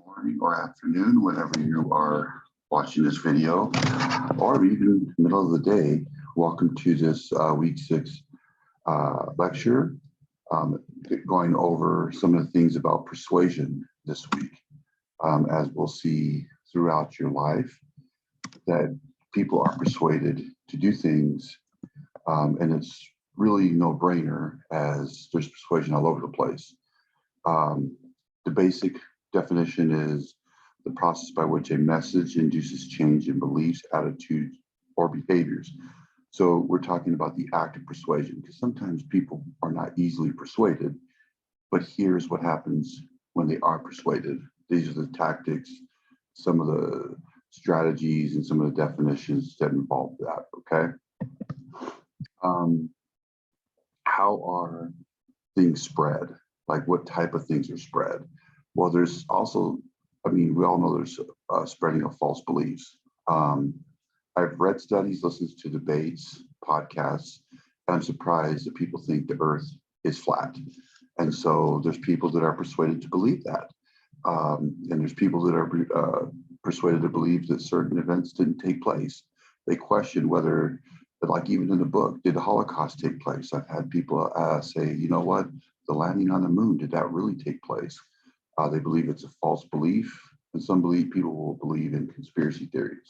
morning or afternoon, whenever you are watching this video, or even middle of the day. Welcome to this week 6 lecture, going over some of the things about persuasion this week. As we'll see throughout your life, that people are persuaded to do things, and it's really no-brainer, as there's persuasion all over the place. The basic definition is the process by which a message induces change in beliefs, attitudes, or behaviors. So we're talking about the act of persuasion, because sometimes people are not easily persuaded, but here's what happens when they are persuaded. These are the tactics, some of the strategies, and some of the definitions that involve that, okay? How are things spread? Like, what type of things are spread? Well, there's also, we all know there's spreading of false beliefs. I've read studies, listened to debates, podcasts, and I'm surprised that people think the earth is flat. And so there's people that are persuaded to believe that. And there's people that are persuaded to believe that certain events didn't take place. They question whether, like even in the book, did the Holocaust take place? I've had people say, you know what, the landing on the moon, did that really take place? They believe it's a false belief, and some people will believe in conspiracy theories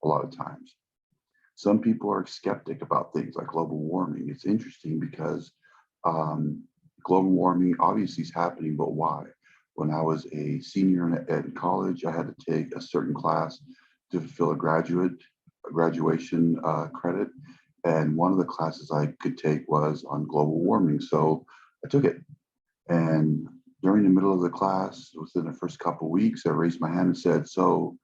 a lot of times. Some people are skeptic about things like global warming. It's interesting because global warming obviously is happening, but why? When I was a senior in college, I had to take a certain class to fulfill a graduation credit. And one of the classes I could take was on global warming. So I took it. And during the middle of the class, within the first couple of weeks, I raised my hand and said, so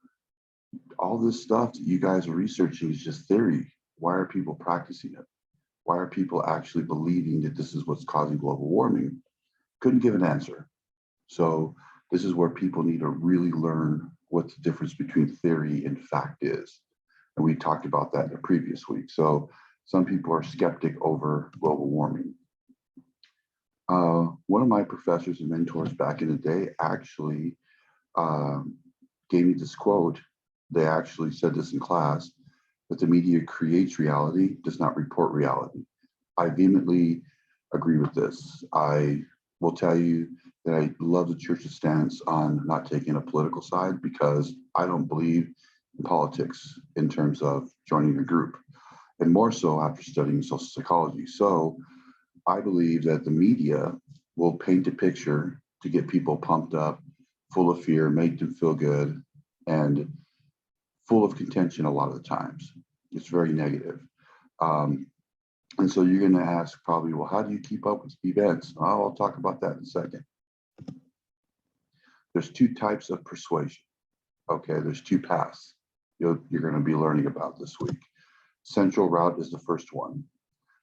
all this stuff that you guys are researching is just theory. Why are people practicing it? Why are people actually believing that this is what's causing global warming? Couldn't give an answer. So this is where people need to really learn what the difference between theory and fact is. And we talked about that in the previous week. So some people are skeptic over global warming. One of my professors and mentors back in the day actually gave me this quote. They actually said this in class, that the media creates reality, does not report reality. I vehemently agree with this. I will tell you that I love the church's stance on not taking a political side, because I don't believe in politics in terms of joining a group, and more so after studying social psychology. So I believe that the media will paint a picture to get people pumped up, full of fear, make them feel good, and full of contention a lot of the times. It's very negative. And so you're going to ask probably, well, how do you keep up with events? I'll talk about that in a second. There's two types of persuasion. Okay, there's two paths you're going to be learning about this week. Central route is the first one.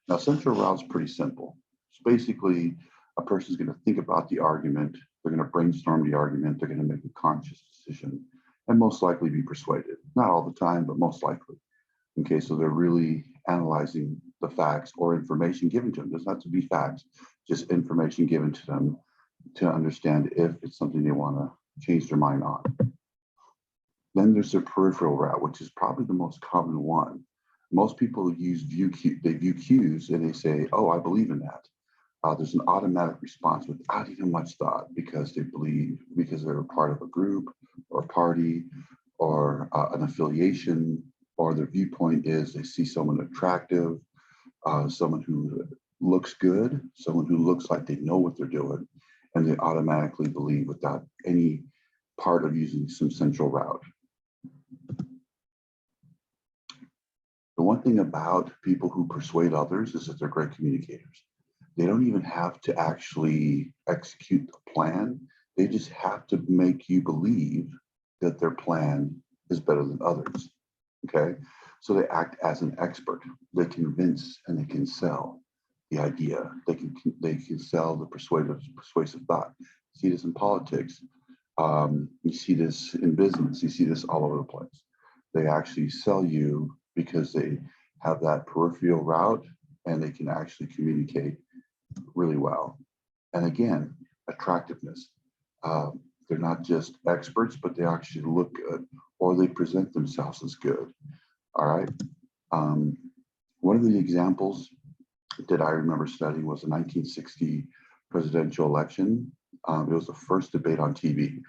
Now, central route's pretty simple. It's basically a person's going to think about the argument, they're going to brainstorm the argument, they're going to make a conscious decision, and most likely be persuaded. Not all the time, but most likely. Okay, so they're really analyzing the facts or information given to them. It doesn't have to be facts, just information given to them to understand if it's something they want to change their mind on. Then there's the peripheral route, which is probably the most common one. Most people view cues and they say, oh, I believe in that. There's an automatic response without even much thought, because they believe, because they're a part of a group or a party or an affiliation, or their viewpoint is they see someone attractive, someone who looks good, someone who looks like they know what they're doing, and they automatically believe without any part of using some central route. The one thing about people who persuade others is that they're great communicators. They don't even have to actually execute the plan. They just have to make you believe that their plan is better than others, okay? So they act as an expert. They convince and they can sell the idea. They can sell the persuasive thought. You see this in politics. You see this in business. You see this all over the place. They actually sell you because they have that peripheral route and they can actually communicate really well. And again, attractiveness. They're not just experts, but they actually look good, or they present themselves as good. All right. One of the examples that I remember studying was the 1960 presidential election. It was the first debate on TV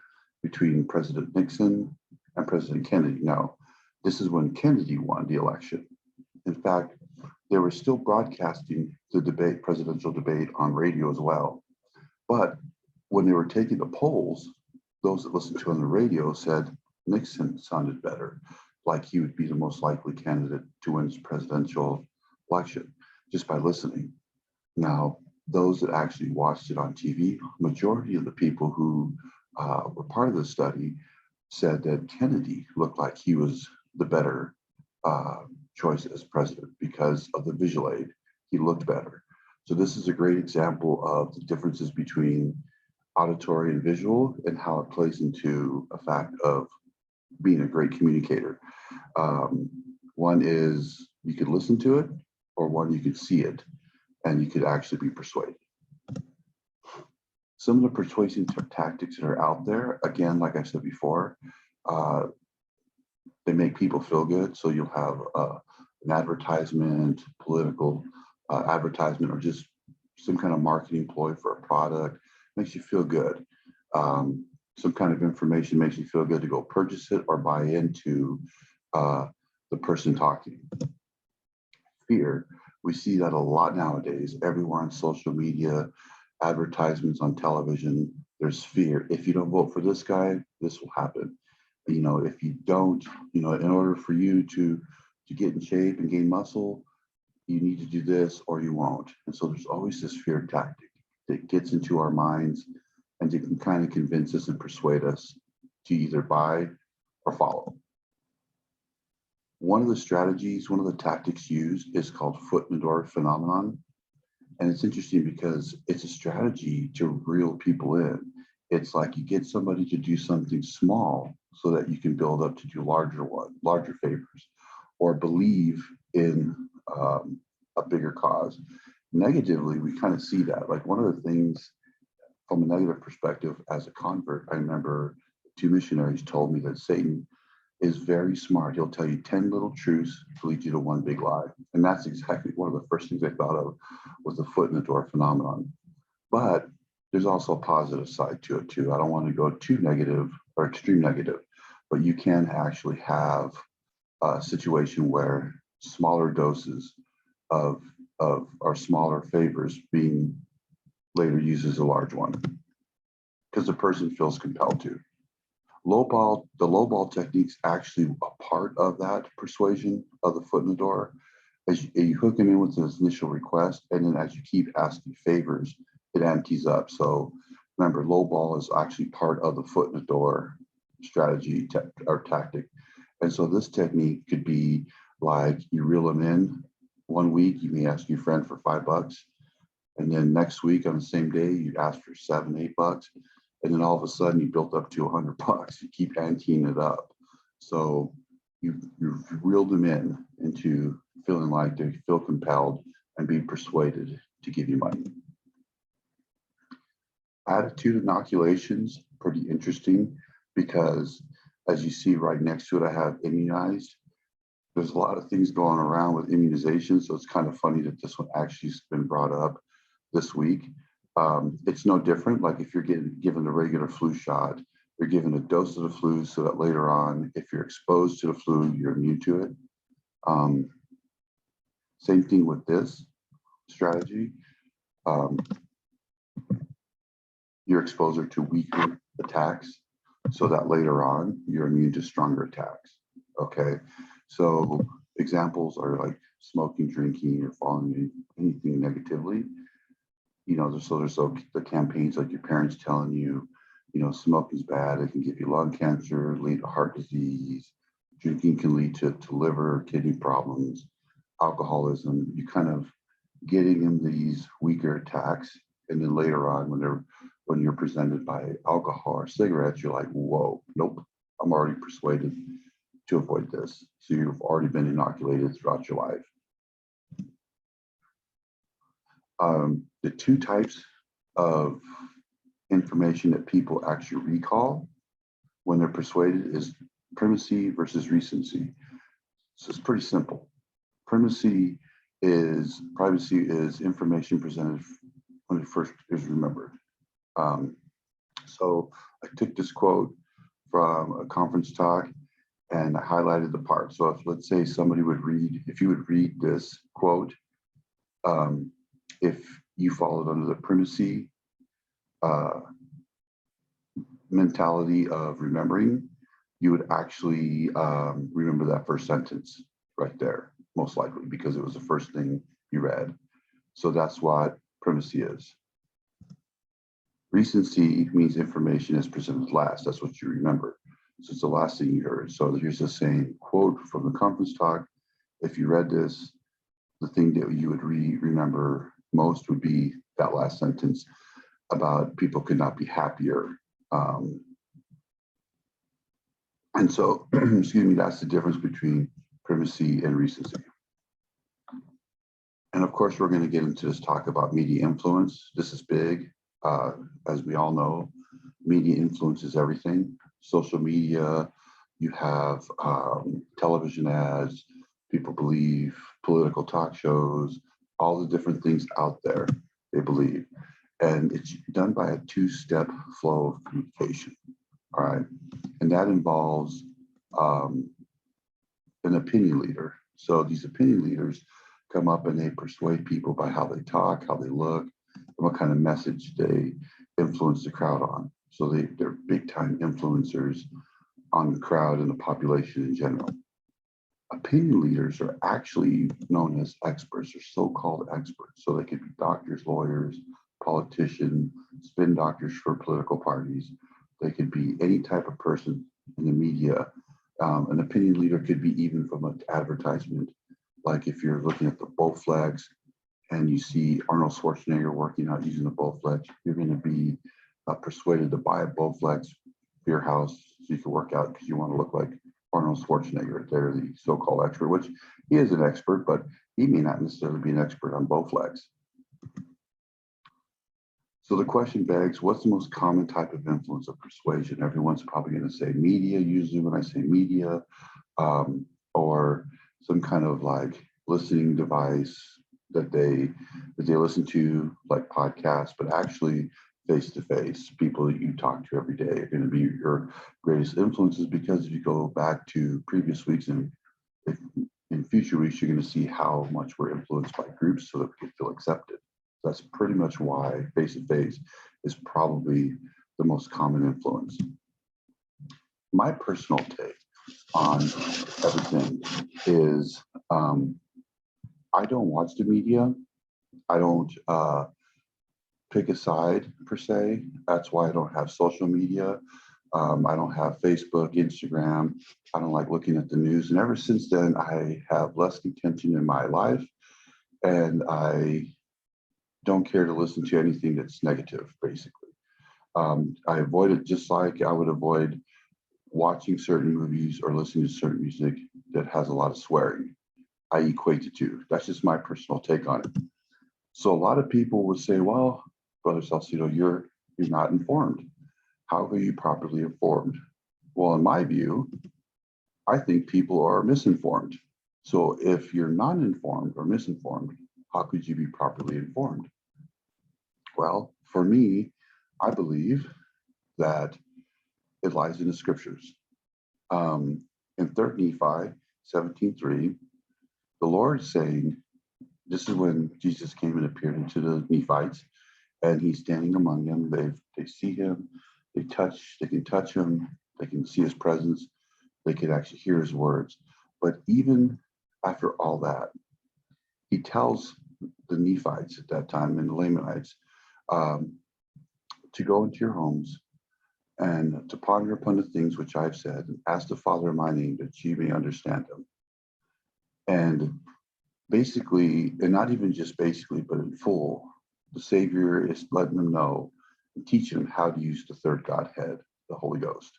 between President Nixon and President Kennedy. Now, this is when Kennedy won the election. In fact, they were still broadcasting the debate, presidential debate, on radio as well. But when they were taking the polls, those that listened to on the radio said Nixon sounded better, like he would be the most likely candidate to win this presidential election just by listening. Now, those that actually watched it on TV, majority of the people who were part of the study said that Kennedy looked like he was the better choice as president because of the visual aid. He looked better. So this is a great example of the differences between auditory and visual and how it plays into a fact of being a great communicator. One is you could listen to it, or one you could see it, and you could actually be persuaded. Some of the persuasion tactics that are out there, again, like I said before, they make people feel good. So you'll have an advertisement, political advertisement, or just some kind of marketing ploy for a product, makes you feel good. Some kind of information makes you feel good to go purchase it or buy into the person talking. Fear, we see that a lot nowadays, everywhere on social media, advertisements on television, there's fear. If you don't vote for this guy, this will happen. You know, if you don't, you know, in order for you to get in shape and gain muscle, you need to do this or you won't. And so there's always this fear tactic that gets into our minds and it can kind of convince us and persuade us to either buy or follow. One of the strategies, one of the tactics used is called foot in the door phenomenon. And it's interesting because it's a strategy to reel people in. It's like you get somebody to do something small so that you can build up to do larger favors, or believe in a bigger cause. Negatively, we kind of see that. Like one of the things from a negative perspective as a convert, I remember 2 missionaries told me that Satan is very smart. He'll tell you 10 little truths to lead you to one big lie. And that's exactly one of the first things I thought of was the foot in the door phenomenon. But there's also a positive side to it too. I don't want to go too negative or extreme negative, but you can actually have a situation where smaller doses of our smaller favors being later used as a large one because the person feels compelled to. The low ball technique's actually a part of that persuasion of the foot in the door. As you hook them in with this initial request, and then as you keep asking favors, it empties up. So remember, low ball is actually part of the foot in the door strategy or tactic. And so this technique could be like you reel them in. 1 week, you may ask your friend for $5. And then next week on the same day, you ask for $7, $8. And then all of a sudden you built up to $100. You keep anteing it up. So you've reeled them in into feeling like they feel compelled and be persuaded to give you money. Attitude inoculations, pretty interesting because as you see right next to it, I have immunized. There's a lot of things going around with immunization. So it's kind of funny that this one actually has been brought up this week. It's no different. Like if you're getting given a regular flu shot, you're given a dose of the flu so that later on, if you're exposed to the flu, you're immune to it. Same thing with this strategy. Your exposure to weaker attacks so that later on, you're immune to stronger attacks. Okay. So examples are like smoking, drinking, or following anything negatively. You know, there's the campaigns like your parents telling you, you know, smoking's bad. It can give you lung cancer, lead to heart disease. Drinking can lead to liver, kidney problems, alcoholism. You kind of getting in these weaker attacks, and then later on, when you're presented by alcohol or cigarettes, you're like, whoa, nope, I'm already persuaded to avoid this. So you've already been inoculated throughout your life. The 2 types of information information that people actually recall when they're persuaded is primacy versus recency. So it's pretty simple. Primacy is information presented when it first is remembered. So I took this quote from a conference talk and I highlighted the part. So if, let's say, if you would read this quote, if you followed under the primacy mentality of remembering, you would actually remember that first sentence right there, most likely, because it was the first thing you read. So that's what primacy is. Recency means information is presented last. That's what you remember. So it's the last thing you heard. So here's the same quote from the conference talk. If you read this, the thing that you would remember most would be that last sentence about people could not be happier. And so, excuse me, that's the difference between primacy and recency. And of course, we're going to get into this talk about media influence. This is big. As we all know, media influences everything. Social media, you have television ads, people believe, political talk shows, all the different things out there they believe. And it's done by a two-step flow of communication, all right? And that involves an opinion leader. So these opinion leaders come up and they persuade people by how they talk, how they look, and what kind of message they influence the crowd on. So they're big-time influencers on the crowd and the population in general. Opinion leaders are actually known as experts or so-called experts. So they could be doctors, lawyers, politicians, spin doctors for political parties. They could be any type of person in the media. An opinion leader could be even from an advertisement. Like if you're looking at the Bowflex and you see Arnold Schwarzenegger working out using the Bowflex, you're going to be persuaded to buy a Bowflex for your house so you can work out because you want to look like Arnold Schwarzenegger. They're the so-called expert, which he is an expert, but he may not necessarily be an expert on Bowflex. So the question begs, what's the most common type of influence of persuasion? Everyone's probably going to say media, usually when I say media, or some kind of like listening device that they listen to, like podcasts, but actually face-to-face, people that you talk to every day are going to be your greatest influences, because if you go back to previous weeks and in future weeks, you're going to see how much we're influenced by groups so that we can feel accepted. That's pretty much why face-to-face is probably the most common influence. My personal take on everything is I don't watch the media. I don't pick a side per se. That's why I don't have social media. I don't have Facebook, Instagram. I don't like looking at the news. And ever since then, I have less contention in my life. And I don't care to listen to anything that's negative, basically. I avoid it just like I would avoid watching certain movies or listening to certain music that has a lot of swearing. I equate the two. That's just my personal take on it. So a lot of people would say, well, Brother Salcido, you're not informed. How are you properly informed? Well, in my view, I think people are misinformed. So if you're not informed or misinformed, how could you be properly informed? Well, for me, I believe that it lies in the scriptures. In 3rd Nephi 17:3, the Lord is saying, this is when Jesus came and appeared into the Nephites, and he's standing among them. They see him, they can touch him, they can see his presence, they can actually hear his words. But even after all that, he tells the Nephites at that time and the Lamanites to go into your homes and to ponder upon the things which I've said, and ask the Father in my name that ye may understand them. And basically, and not even just basically, but in full, the Savior is letting them know and teaching them how to use the third Godhead, the Holy Ghost.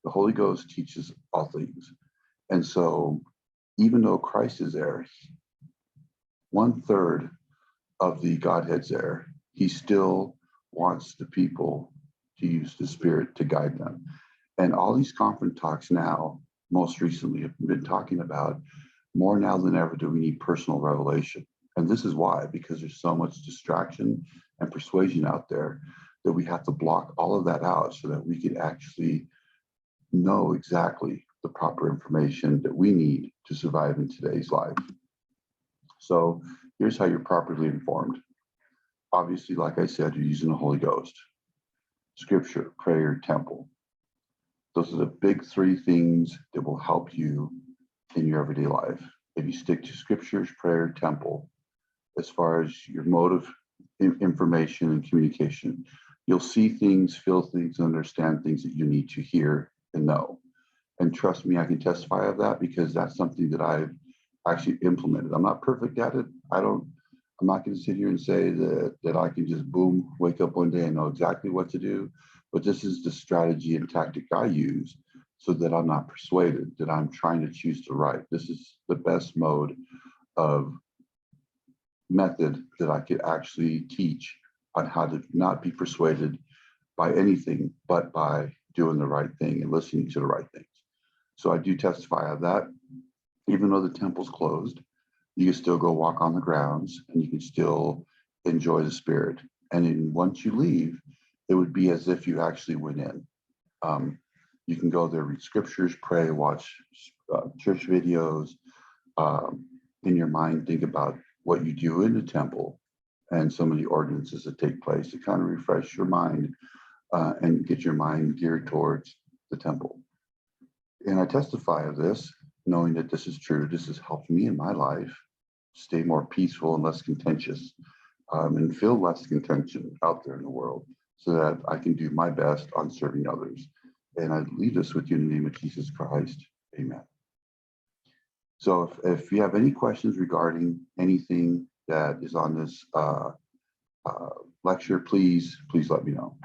The Holy Ghost teaches all things. And so even though Christ is there, 1/3 of the Godhead's there, he still wants the people to use the Spirit to guide them. And all these conference talks now, most recently, have been talking about more now than ever do we need personal revelation. And this is why, because there's so much distraction and persuasion out there that we have to block all of that out so that we can actually know exactly the proper information that we need to survive in today's life. So here's how you're properly informed. Obviously, like I said, you're using the Holy Ghost, Scripture, prayer, temple. Those are the big three things that will help you in your everyday life. If you stick to Scriptures, prayer, temple, as far as your mode of information and communication, you'll see things, feel things, and understand things that you need to hear and know. And trust me, I can testify of that because that's something that I've actually implemented. I'm not perfect at it. I'm not going to sit here and say that I can just boom, wake up one day and know exactly what to do. But this is the strategy and tactic I use so that I'm not persuaded, that I'm trying to choose the right. This is the best mode of method that I could actually teach on how to not be persuaded by anything, but by doing the right thing and listening to the right things. So I do testify of that. Even though the temple's closed, you can still go walk on the grounds and you can still enjoy the Spirit. And then once you leave, it would be as if you actually went in. You can go there, read Scriptures, pray, watch church videos. In your mind, think about what you do in the temple and some of the ordinances that take place to kind of refresh your mind and get your mind geared towards the temple. And I testify of this, knowing that this is true. This has helped me in my life stay more peaceful and less contentious, and feel less contention out there in the world so that I can do my best on serving others. And I leave this with you in the name of Jesus Christ. Amen. So if you have any questions regarding anything that is on this lecture, please let me know.